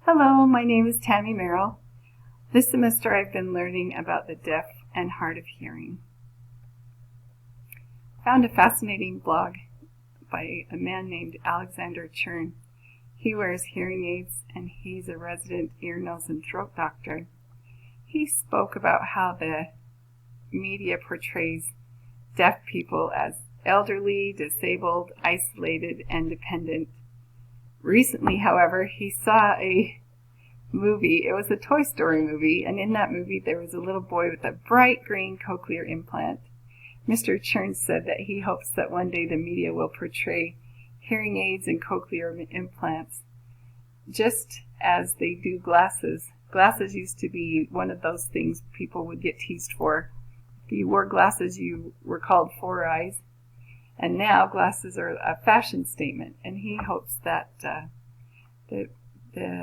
Hello, my name is Tammy Merrill. This semester I've been learning about the deaf and hard of hearing. I found a fascinating blog by a man named Alexander Chern. He wears hearing aids and he's a resident ear, nose, and throat doctor. He spoke about how the media portrays deaf people as elderly, disabled, isolated, and dependent. Recently, however, he saw a movie. It was a Toy Story movie, and in that movie there was a little boy with a bright green cochlear implant. Mr. Chern said that he hopes that one day the media will portray hearing aids and cochlear implants just as they do glasses. Glasses used to be one of those things people would get teased for. If you wore glasses, you were called four eyes. And now glasses are a fashion statement, and he hopes that the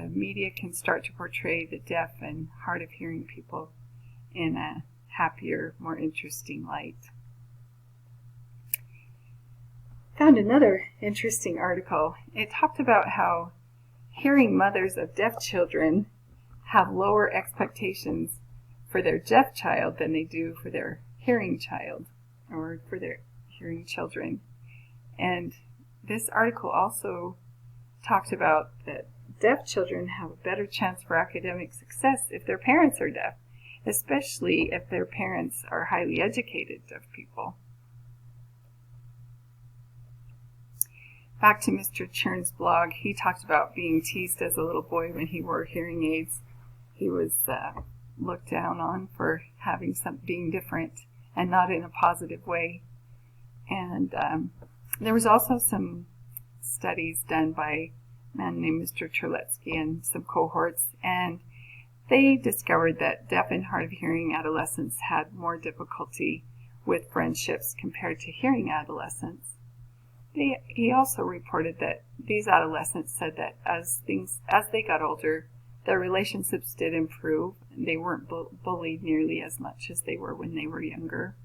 media can start to portray the deaf and hard of hearing people in a happier, more interesting light. Found another interesting article. It talked about how hearing mothers of deaf children have lower expectations for their deaf child than they do for their hearing child or for their hearing children. And this article also talked about that deaf children have a better chance for academic success if their parents are deaf, especially if their parents are highly educated deaf people. Back to Mr. Chern's blog, he talked about being teased as a little boy when he wore hearing aids. He was looked down on for having being different and not in a positive way. And there was also some studies done by a man named Mr. Terletsky and some cohorts, and they discovered that deaf and hard of hearing adolescents had more difficulty with friendships compared to hearing adolescents. He also reported that these adolescents said that as they got older, their relationships did improve, and they weren't bullied nearly as much as they were when they were younger.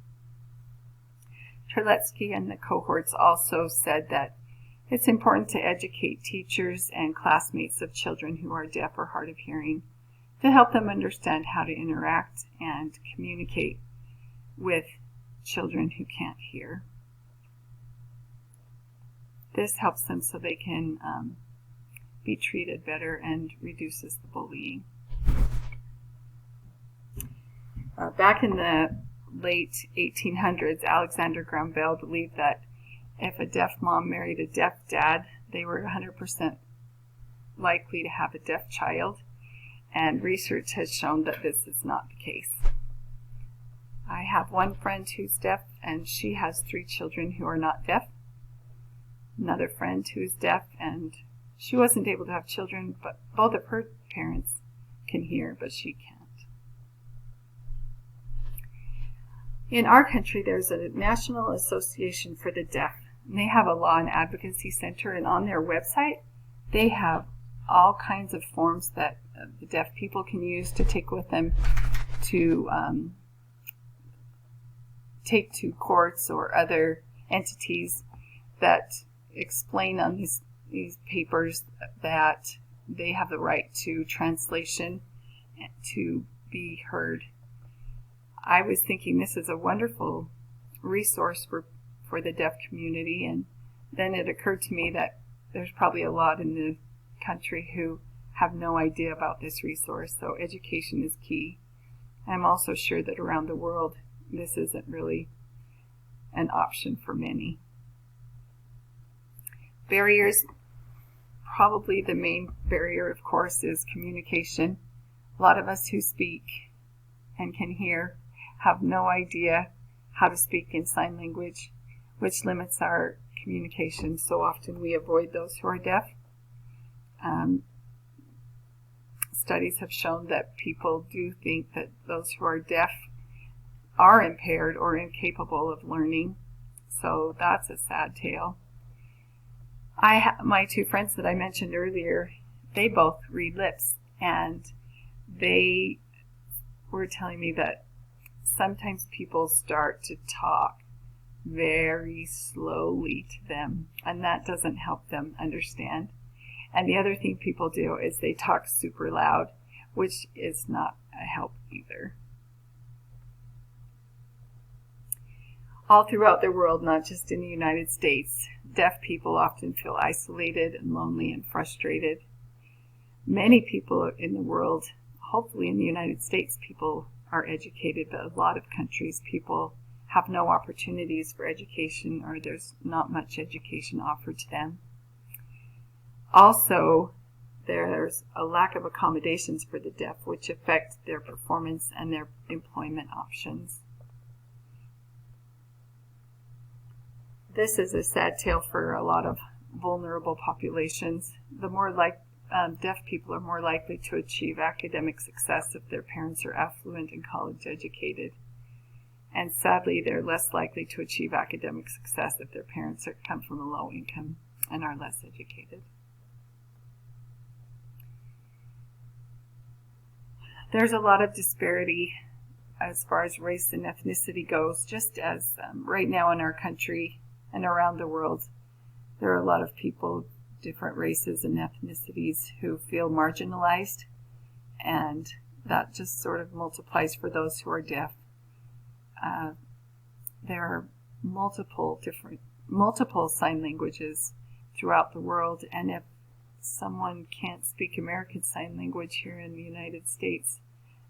Terletsky and the cohorts also said that it's important to educate teachers and classmates of children who are deaf or hard of hearing to help them understand how to interact and communicate with children who can't hear. This helps them so they can be treated better and reduces the bullying. Back in the late 1800s, Alexander Graham Bell believed that if a deaf mom married a deaf dad, they were 100% likely to have a deaf child, and research has shown that this is not the case. I have one friend who's deaf, and she has 3 children who are not deaf. Another friend who's deaf, and she wasn't able to have children, but both of her parents can hear, but she can't. In our country, there's a National Association for the Deaf, and they have a law and advocacy center, and on their website, they have all kinds of forms that the deaf people can use to take with them to take to courts or other entities that explain on these papers that they have the right to translation and to be heard. I was thinking this is a wonderful resource for the deaf community, and then it occurred to me that there's probably a lot in the country who have no idea about this resource, so education is key. I'm also sure that around the world this isn't really an option for many. Barriers. Probably the main barrier, of course, is communication. A lot of us who speak and can hear have no idea how to speak in sign language, which limits our communication. So often we avoid those who are deaf. Studies have shown that people do think that those who are deaf are impaired or incapable of learning. So that's a sad tale. My 2 friends that I mentioned earlier, they both read lips, and they were telling me that sometimes people start to talk very slowly to them, and that doesn't help them understand. And the other thing people do is they talk super loud, which is not a help either. All throughout the world, not just in the United States, deaf people often feel isolated and lonely and frustrated. Many people in the world, hopefully in the United States, people are educated, but a lot of countries, people have no opportunities for education, or there's not much education offered to them. Also, there's a lack of accommodations for the deaf, which affect their performance and their employment options. This is a sad tale for a lot of vulnerable populations. Deaf people are more likely to achieve academic success if their parents are affluent and college educated. And sadly, they're less likely to achieve academic success if their parents come from a low income and are less educated. There's a lot of disparity as far as race and ethnicity goes, just as right now in our country and around the world, there are a lot of people, different races and ethnicities, who feel marginalized, and that just sort of multiplies for those who are deaf. There are multiple sign languages throughout the world, and if someone can't speak American Sign Language here in the United States,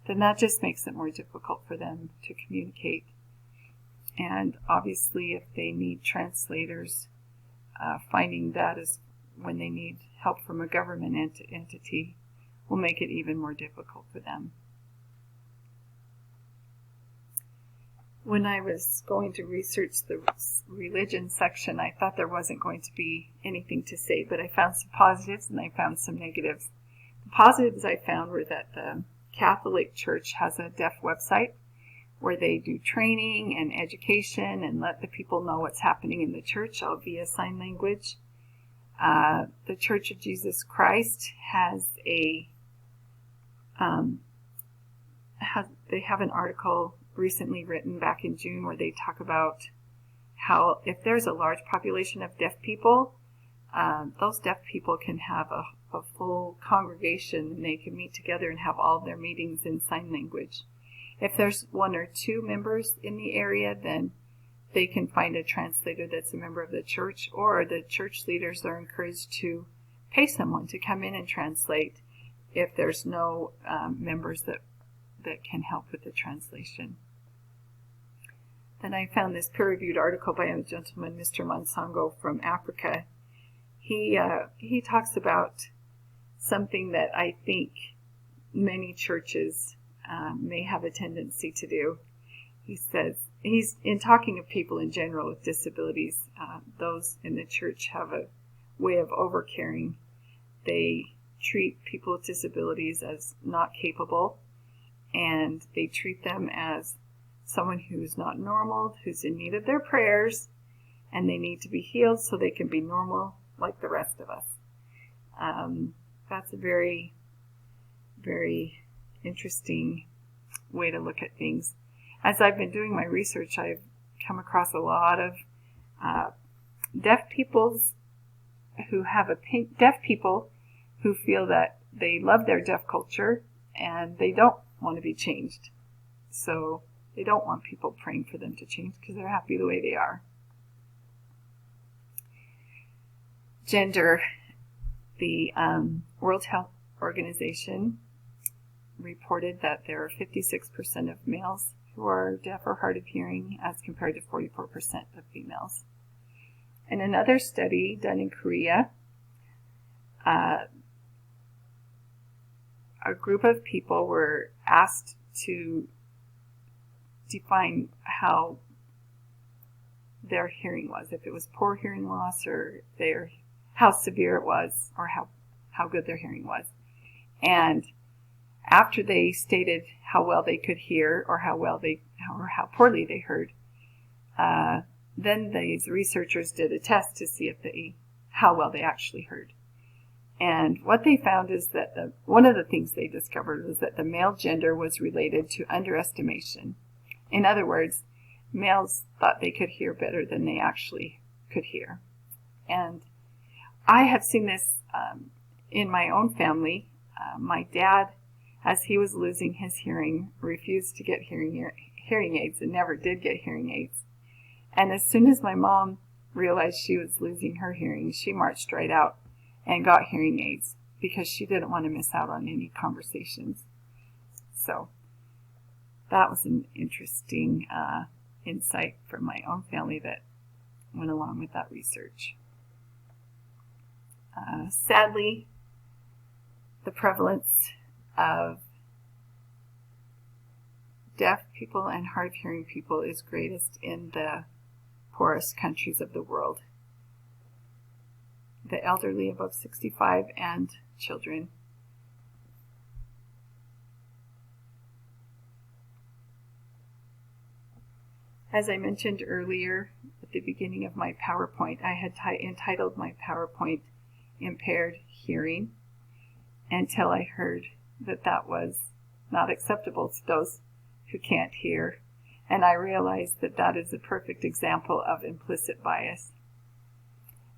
then that just makes it more difficult for them to communicate. And obviously, if they need translators, finding that is when they need help from a government entity will make it even more difficult for them. When I was going to research the religion section, I thought there wasn't going to be anything to say, but I found some positives and I found some negatives. The positives I found were that the Catholic Church has a deaf website where they do training and education and let the people know what's happening in the church all via sign language. The Church of Jesus Christ has they have an article recently written back in June where they talk about how if there's a large population of deaf people, those deaf people can have a full congregation, and they can meet together and have all their meetings in sign language. If there's one or two members in the area, then they can find a translator that's a member of the church, or the church leaders are encouraged to pay someone to come in and translate if there's no members that can help with the translation. Then I found this peer-reviewed article by a gentleman, Mr. Mansongo, from Africa. He talks about something that I think many churches may have a tendency to do. He says, he's in talking of people in general with disabilities, those in the church have a way of overcaring. They treat people with disabilities as not capable, and they treat them as someone who's not normal, who's in need of their prayers, and they need to be healed so they can be normal like the rest of us. That's a very, very interesting way to look at things. As I've been doing my research, I've come across a lot of deaf people who feel that they love their deaf culture and they don't want to be changed. So they don't want people praying for them to change because they're happy the way they are. Gender. The World Health Organization reported that there are 56% of males who are deaf or hard of hearing as compared to 44% of females. In another study done in Korea, a group of people were asked to define how their hearing was, if it was poor hearing loss or how severe it was, or how good their hearing was. And after they stated how well they could hear or how poorly they heard, then these researchers did a test to see how well they actually heard. And what they found is that one of the things they discovered was that the male gender was related to underestimation. In other words, males thought they could hear better than they actually could hear. And I have seen this in my own family, my dad, as he was losing his hearing, refused to get hearing aids and never did get hearing aids. And as soon as my mom realized she was losing her hearing, she marched right out and got hearing aids because she didn't want to miss out on any conversations. So that was an interesting insight from my own family that went along with that research. Sadly, the prevalence of deaf people and hard of hearing people is greatest in the poorest countries of the world. The elderly above 65 and children. As I mentioned earlier at the beginning of my PowerPoint, I had entitled my PowerPoint Impaired Hearing until I heard that that was not acceptable to those who can't hear. And I realized that that is a perfect example of implicit bias.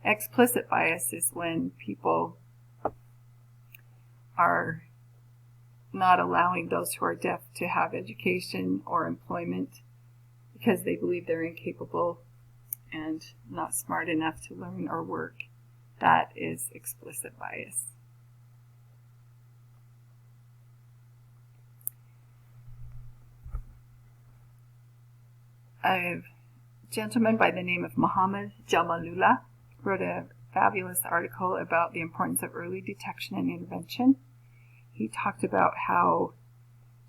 Explicit bias is when people are not allowing those who are deaf to have education or employment because they believe they're incapable and not smart enough to learn or work. That is explicit bias. A gentleman by the name of Muhammad Jamalullah wrote a fabulous article about the importance of early detection and intervention. He talked about how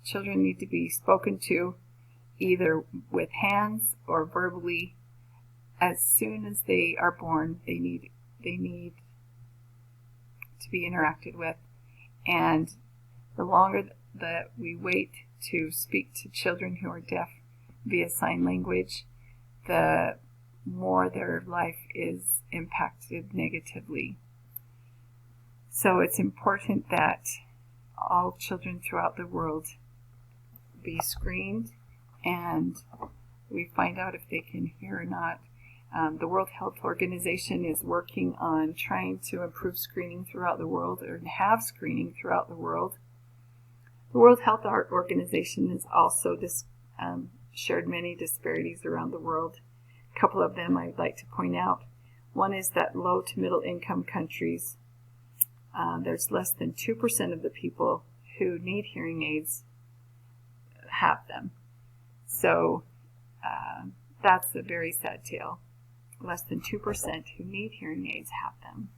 children need to be spoken to either with hands or verbally as soon as they are born. They need to be interacted with, and the longer that we wait to speak to children who are deaf via sign language, the more their life is impacted negatively. So it's important that all children throughout the world be screened and we find out if they can hear or not. The World Health Organization is working on trying to improve screening throughout the world, or have screening throughout the world. The World Health Organization has also shared many disparities around the world. A couple of them I'd like to point out. One is that low to middle income countries, there's less than 2% of the people who need hearing aids have them. So that's a very sad tale. Less than 2% who need hearing aids have them.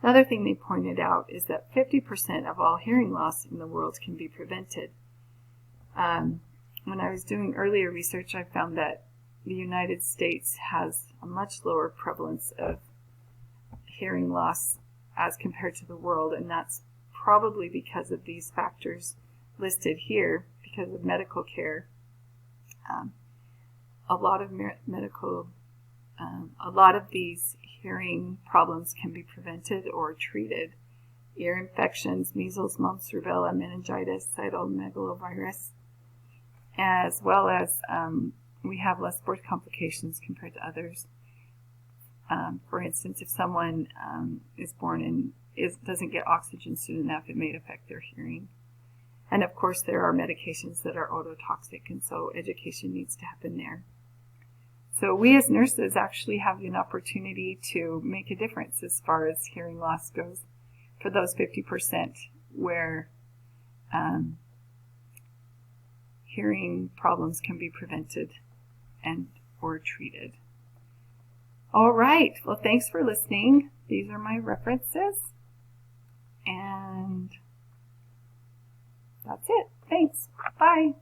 Another thing they pointed out is that 50% of all hearing loss in the world can be prevented. When I was doing earlier research, I found that the United States has a much lower prevalence of hearing loss as compared to the world, and that's probably because of these factors listed here, because of medical care. A lot of these hearing problems can be prevented or treated. Ear infections, measles, mumps, rubella, meningitis, cytomegalovirus, as well as we have less birth complications compared to others. For instance, if someone is born and doesn't get oxygen soon enough, it may affect their hearing. And of course, there are medications that are ototoxic, and so education needs to happen there. So we as nurses actually have an opportunity to make a difference as far as hearing loss goes for those 50% where hearing problems can be prevented and or treated. All right. Well, thanks for listening. These are my references. And that's it. Thanks. Bye.